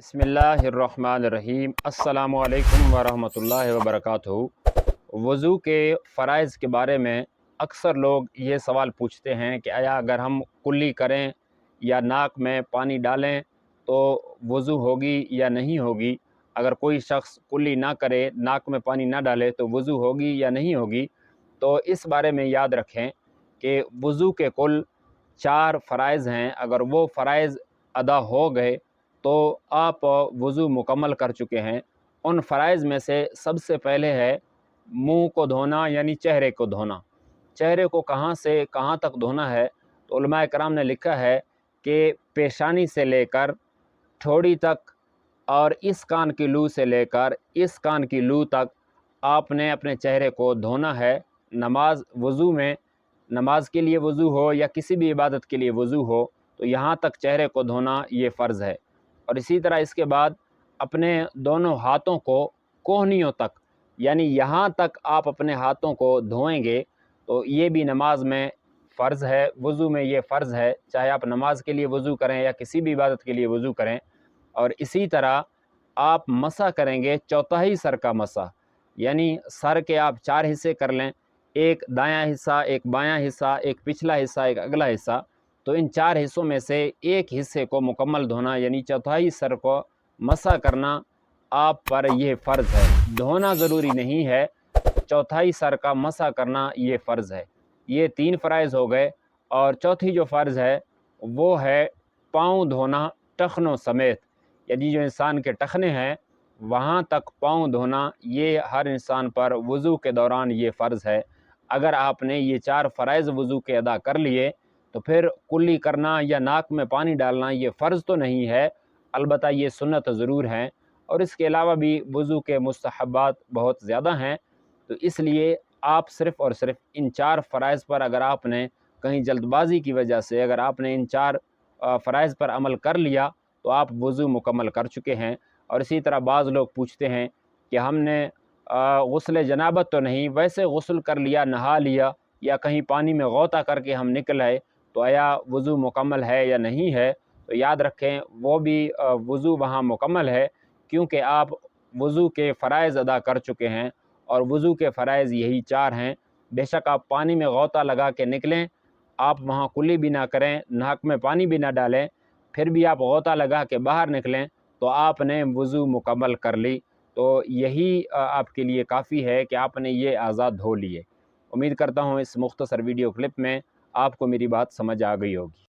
बिस्मिल्लाहिर्रहमानिर्रहीम। अस्सलामु अलैकुम वरहमतुल्लाहि वबरकातुहू। वज़ू के फ़राइज़ के बारे में अक्सर लोग ये सवाल पूछते हैं कि आया अगर हम कुल्ली करें या नाक में पानी डालें तो वज़ू होगी या नहीं होगी। अगर कोई शख्स कुल्ली ना करे, नाक में पानी ना डाले तो वज़ू होगी या नहीं होगी। तो इस बारे में याद रखें कि वज़ू के कुल 4 फ़राइज़ हैं। अगर वो फ़राइज़ अदा हो गए तो आप वज़ू मुकम्मल कर चुके हैं। उन फ़राइज़ में से सबसे पहले है मुंह को धोना, यानी चेहरे को धोना। चेहरे को कहाँ से कहाँ तक धोना है, तो उलमाए कराम ने लिखा है कि पेशानी से लेकर ठोड़ी तक और इस कान की लू से लेकर इस कान की लू तक आपने अपने चेहरे को धोना है। वज़ू में नमाज के लिए वज़ू हो या किसी भी इबादत के लिए वज़ू हो, तो यहाँ तक चेहरे को धोना ये फ़र्ज़ है। और इसी तरह इसके बाद अपने दोनों हाथों को कोहनियों तक, यानी यहाँ तक आप अपने हाथों को धोएंगे, तो ये भी नमाज में फ़र्ज़ है, वज़ू में ये फ़र्ज़ है, चाहे आप नमाज के लिए वज़ू करें या किसी भी इबादत के लिए वज़ू करें। और इसी तरह आप मसा करेंगे, चौथाई सर का मसा, यानी सर के आप 4 हिस्से कर लें, एक दायां हिस्सा, एक बायां हिस्सा, एक पिछला हिस्सा, एक अगला हिस्सा। तो इन 4 हिस्सों में से एक हिस्से को मुकम्मल धोना, यानी चौथाई सर को मसा करना आप पर यह फ़र्ज़ है। धोना ज़रूरी नहीं है, चौथाई सर का मसा करना ये फ़र्ज़ है। ये 3 फ़राइज़ हो गए। और चौथी जो फ़र्ज़ है वो है पाँव धोना टखनों समेत, यानी जो इंसान के टखने हैं वहाँ तक पाँव धोना, ये हर इंसान पर वज़ू के दौरान ये फ़र्ज़ है। अगर आपने ये 4 फ़राइज़ वज़ू के अदा कर लिए तो फिर कुल्ली करना या नाक में पानी डालना ये फ़र्ज़ तो नहीं है, अलबत्ता ये सुन्नत ज़रूर हैं। और इसके अलावा भी वज़ू के मुस्तहब्बात बहुत ज़्यादा हैं। तो इसलिए आप सिर्फ़ और सिर्फ इन 4 फ़राइज़ पर, अगर आपने कहीं जल्दबाज़ी की वजह से अगर आपने इन 4 फ़राइज़ पर अमल कर लिया तो आप वज़ू मुकम्मल कर चुके हैं। और इसी तरह बाज़ लोग पूछते हैं कि हमने गुस्ल जनाबत तो नहीं, वैसे गुस्ल कर लिया, नहा लिया या कहीं पानी में गौता करके हम निकल आए, तो आया वज़ू मुकम्मल है या नहीं है। तो याद रखें वो भी वज़ू वहाँ मुकम्मल है, क्योंकि आप वज़ू के फ़राइज़ अदा कर चुके हैं। और वज़ू के फ़राइज़ यही 4 हैं। बेशक आप पानी में गौता लगा के निकलें, आप वहाँ कुल्ली भी ना करें, नाक में पानी भी ना डालें, फिर भी आप गौता लगा के बाहर निकलें तो आपने वज़ू मुकम्मल कर ली। तो यही आपके लिए काफ़ी है कि आपने ये आज़ाद धो लिए। उम्मीद करता हूँ इस मुख्तसर वीडियो क्लिप में आपको मेरी बात समझ आ गई होगी।